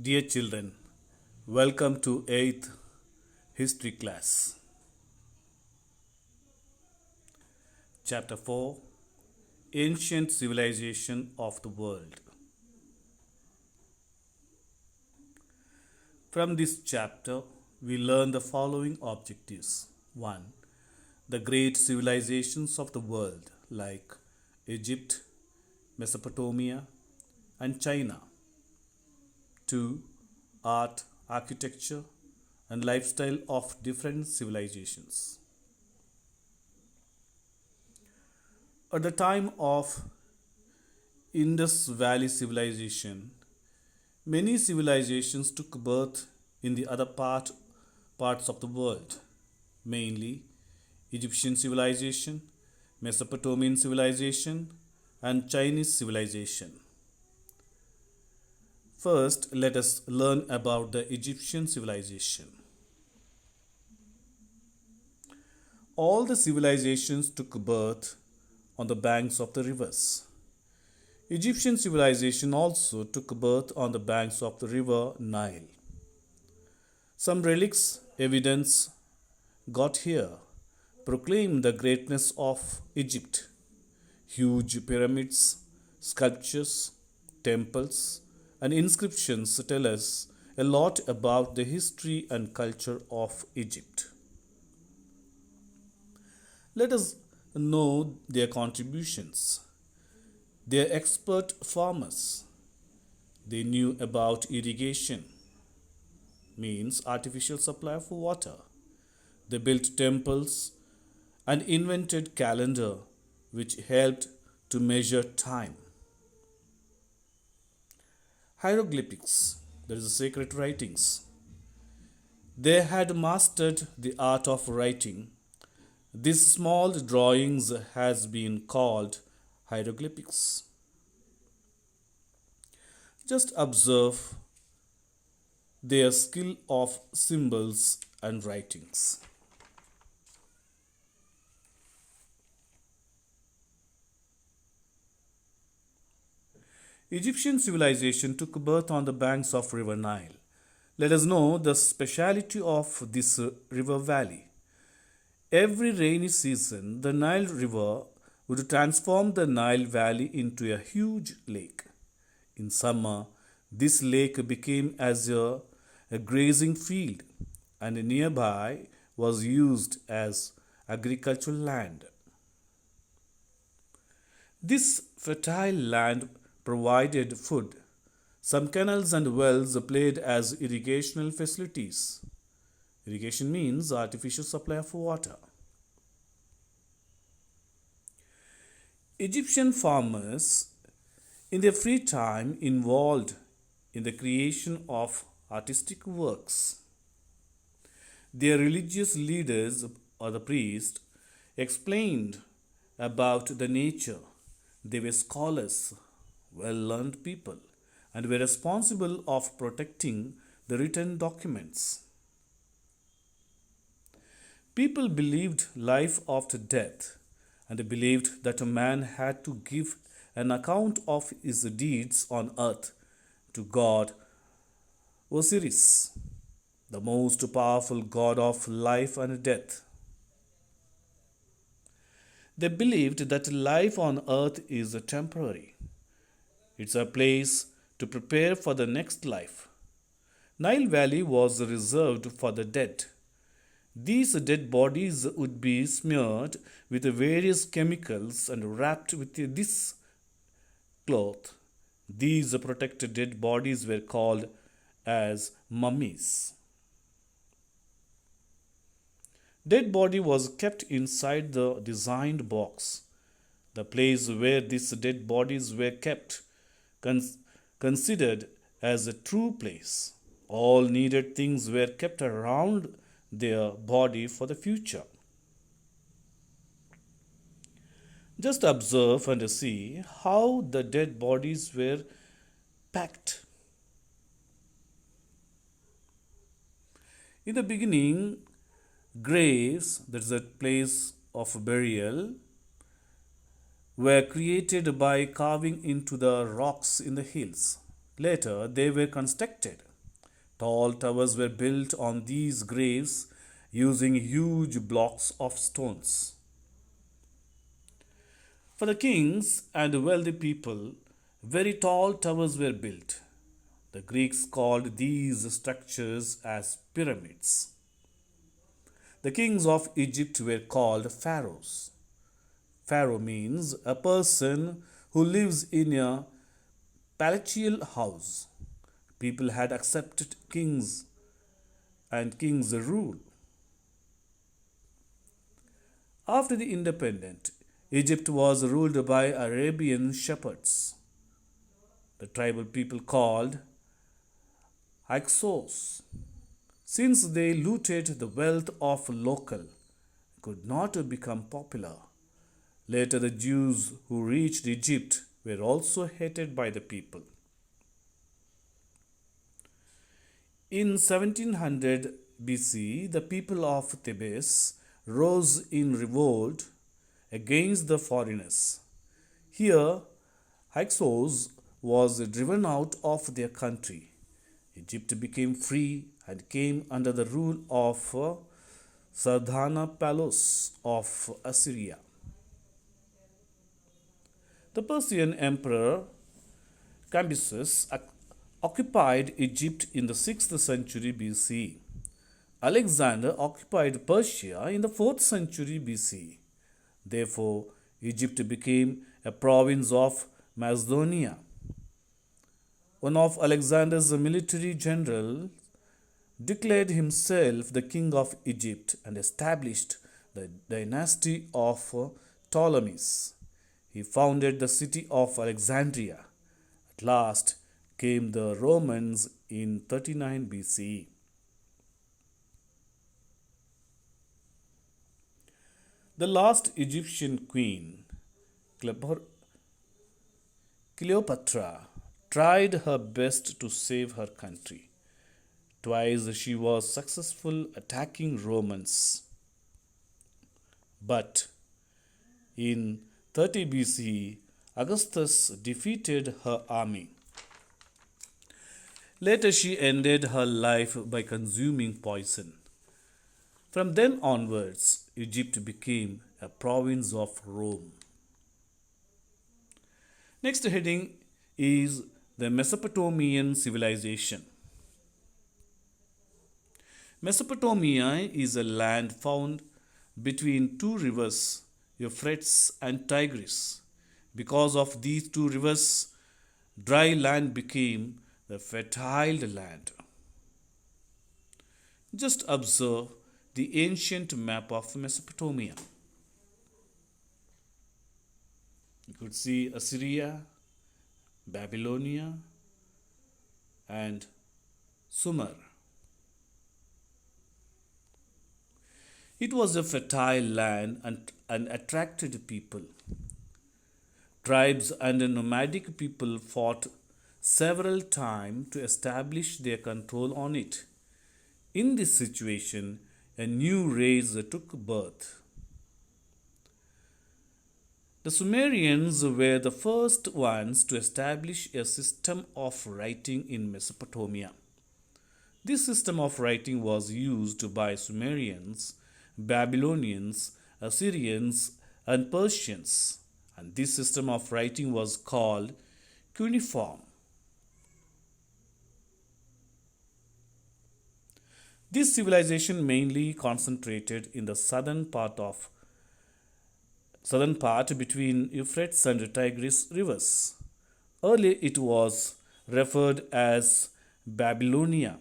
Dear children, welcome to 8th History class. Chapter 4 Ancient Civilization of the World. From this chapter, we learn the following objectives. 1. The great civilizations of the world like Egypt, Mesopotamia, and China. 2. Art, architecture, and lifestyle of different civilizations. At the time of Indus Valley civilization, many civilizations took birth in the other parts of the world, mainly Egyptian civilization, Mesopotamian civilization, and Chinese civilization. First, let us learn about the Egyptian civilization. All the civilizations took birth on the banks of the rivers. Egyptian civilization also took birth on the banks of the river Nile. Some relics, evidence got here, proclaim the greatness of Egypt. Huge pyramids, sculptures, temples, and inscriptions tell us a lot about the history and culture of Egypt. Let us know their contributions. They are expert farmers. They knew about irrigation, means artificial supply of water. They built temples and invented calendar which helped to measure time. Hieroglyphics, that is, sacred writings. They had mastered the art of writing. These small drawings has been called hieroglyphics. Just observe their skill of symbols and writings. Egyptian civilization took birth on the banks of river Nile. Let us know the speciality of this river valley. Every rainy season, the Nile River would transform the Nile Valley into a huge lake. In summer, this lake became as a grazing field, and nearby was used as agricultural land. This fertile land provided food. Some canals and wells played as irrigational facilities. Irrigation means artificial supply of water. Egyptian farmers in their free time involved in the creation of artistic works. Their religious leaders or the priest explained about the nature. They were scholars, well-learned people, and were responsible of protecting the written documents. People believed life after death, and they believed that a man had to give an account of his deeds on earth to God Osiris, the most powerful god of life and death. They believed that life on earth is temporary. It's a place to prepare for the next life. Nile Valley was reserved for the dead. These dead bodies would be smeared with various chemicals and wrapped with this cloth. These protected dead bodies were called as mummies. Dead body was kept inside the designed box. The place where these dead bodies were kept considered as a true place. All needed things were kept around their body for the future. Just observe and see how the dead bodies were packed. In the beginning, graves, that is a place of burial, were created by carving into the rocks in the hills. Later, they were constructed. Tall towers were built on these graves using huge blocks of stones. For the kings and wealthy people, very tall towers were built. The Greeks called these structures as pyramids. The kings of Egypt were called pharaohs. Pharaoh means a person who lives in a palatial house. People had accepted kings and kings' rule. After the independence, Egypt was ruled by Arabian shepherds, the tribal people called Hyksos. Since they looted the wealth of local, could not become popular. Later, the Jews who reached Egypt were also hated by the people. In 1700 BC, the people of Thebes rose in revolt against the foreigners. Here, Hyksos was driven out of their country. Egypt became free and came under the rule of Sardanapalus of Assyria. The Persian Emperor Cambyses occupied Egypt in the 6th century BC. Alexander occupied Persia in the 4th century BC. Therefore, Egypt became a province of Macedonia. One of Alexander's military generals declared himself the king of Egypt and established the dynasty of Ptolemies. He founded the city of Alexandria. At last came the Romans in 39 BC. The last Egyptian queen, Cleopatra, tried her best to save her country. Twice she was successful attacking Romans. But in 30 BC, Augustus defeated her army. Later, she ended her life by consuming poison. From then onwards, Egypt became a province of Rome. Next heading is the Mesopotamian civilization. Mesopotamia is a land found between two rivers, Euphrates and Tigris. Because of these two rivers, dry land became the fertile land. Just observe the ancient map of Mesopotamia. You could see Assyria, Babylonia, and Sumer. It was a fertile land and attracted people. Tribes and nomadic people fought several times to establish their control on it. In this situation, a new race took birth. The Sumerians were the first ones to establish a system of writing in Mesopotamia. This system of writing was used by Sumerians, Babylonians, Assyrians, and Persians, and this system of writing was called cuneiform. This civilization mainly concentrated in the southern part between Euphrates and Tigris rivers. Earlier it was referred as Babylonia.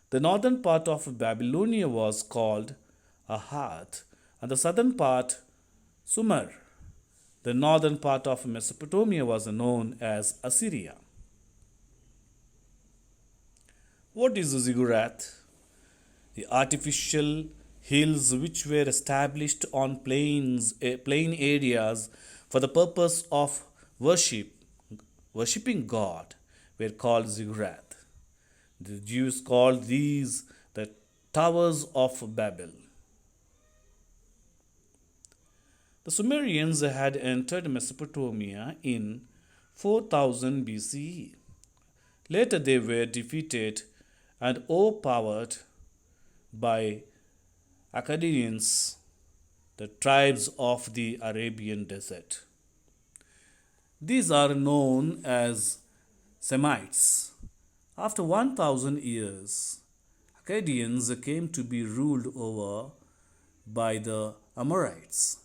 The northern part of Babylonia was called Ahad, and the southern part Sumer. The northern part of Mesopotamia was known as Assyria. What is a ziggurat? The artificial hills which were established on plain areas for the purpose of worshipping God were called ziggurat. The Jews called these the Towers of Babel. The Sumerians had entered Mesopotamia in 4000 BCE. Later, they were defeated and overpowered by Akkadians, the tribes of the Arabian desert. These are known as Semites. After 1000 years, Akkadians came to be ruled over by the Amorites.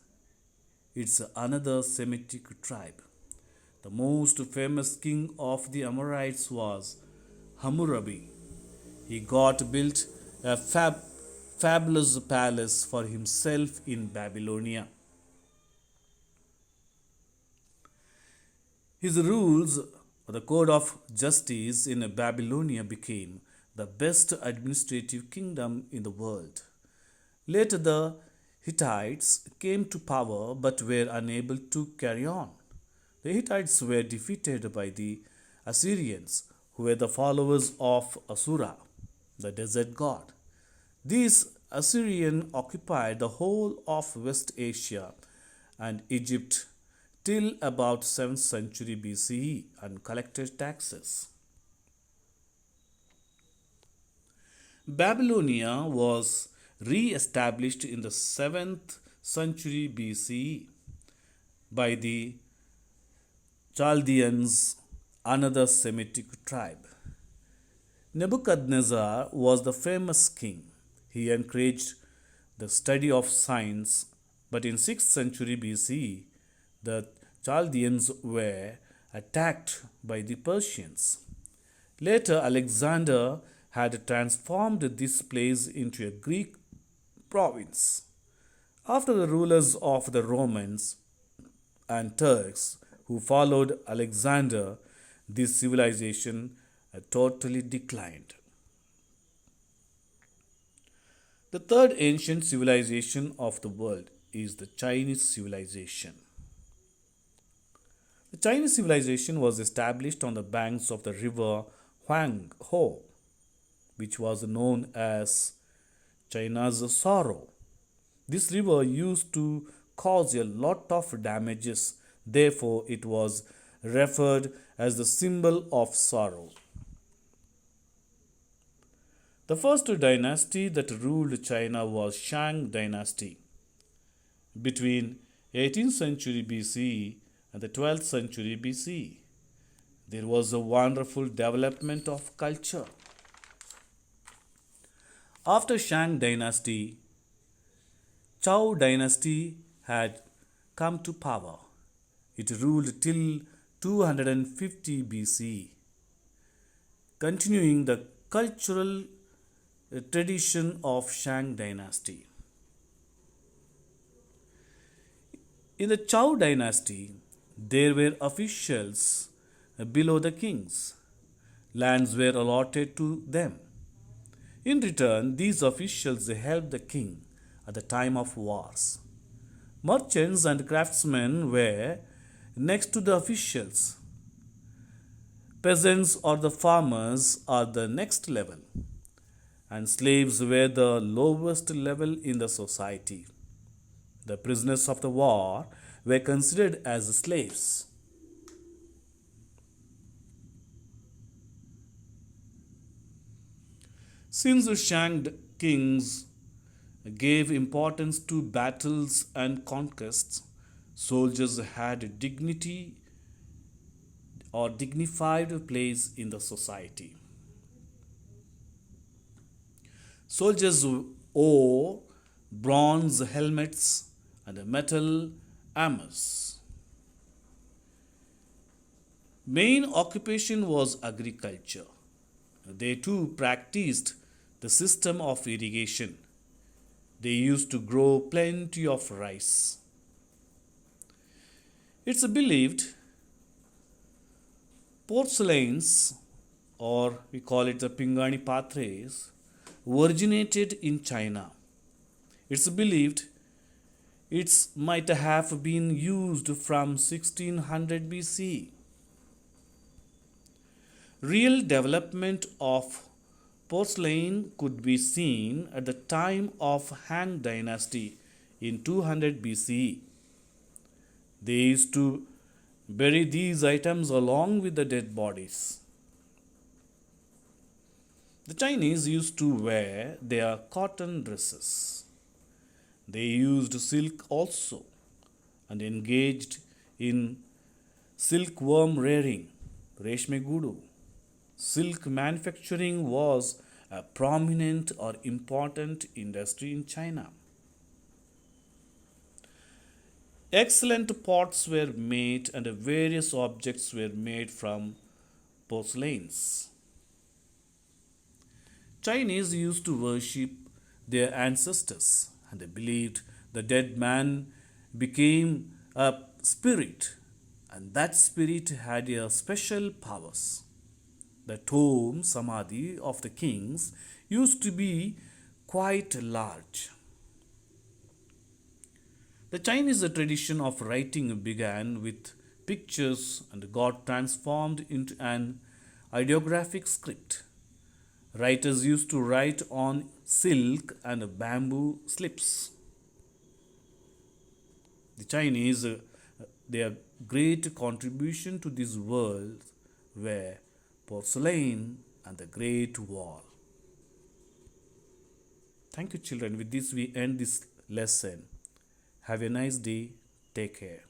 It's another Semitic tribe. The most famous king of the Amorites was Hammurabi. He got built a fabulous palace for himself in Babylonia. His rules, or the code of justice in Babylonia, became the best administrative kingdom in the world. Later, the Hittites came to power but were unable to carry on. The Hittites were defeated by the Assyrians, who were the followers of Asura, the desert god. These Assyrians occupied the whole of West Asia and Egypt till about 7th century BCE and collected taxes. Babylonia was re-established in the 7th century BCE by the Chaldeans, another Semitic tribe. Nebuchadnezzar was the famous king. He encouraged the study of science, but in 6th century BCE, the Chaldeans were attacked by the Persians. Later, Alexander had transformed this place into a Greek province. After the rulers of the Romans and Turks who followed Alexander, this civilization totally declined. The third ancient civilization of the world is the Chinese civilization. The Chinese civilization was established on the banks of the river Huanghe, which was known as China's sorrow. This river used to cause a lot of damages, therefore, it was referred as the symbol of sorrow. The first dynasty that ruled China was Shang dynasty. Between 18th century BCE and the 12th century BCE, there was a wonderful development of culture. After Shang dynasty, Zhou dynasty had come to power. It ruled till 250 BCE, continuing the cultural tradition of Shang dynasty. In the Zhou dynasty, there were officials below the kings. Lands were allotted to them. In return, these officials helped the king at the time of wars. Merchants and craftsmen were next to the officials. Peasants or the farmers are the next level, and slaves were the lowest level in the society. The prisoners of the war were considered as slaves. Since the Shang kings gave importance to battles and conquests, soldiers had a dignity or dignified place in the society. Soldiers wore bronze helmets and metal armors. Main occupation was agriculture. They too practiced the system of irrigation. They used to grow plenty of rice. It's believed porcelains, or we call it the Pingani pathres, originated in China. It's believed it might have been used from 1600 BC. Real development of porcelain could be seen at the time of Han dynasty in 200 BCE. They used to bury these items along with the dead bodies. The Chinese used to wear their cotton dresses. They used silk also and engaged in silkworm rearing, reshme gudu. Silk manufacturing was a prominent or important industry in China. Excellent pots were made and various objects were made from porcelains. Chinese used to worship their ancestors and they believed the dead man became a spirit and that spirit had a special powers. The tomb samadhi of the kings used to be quite large. The Chinese tradition of writing began with pictures and got transformed into an ideographic script. Writers used to write on silk and bamboo slips. The Chinese, their great contribution to this world were porcelain and the Great Wall. Thank you, children. With this, we end this lesson. Have a nice day. Take care.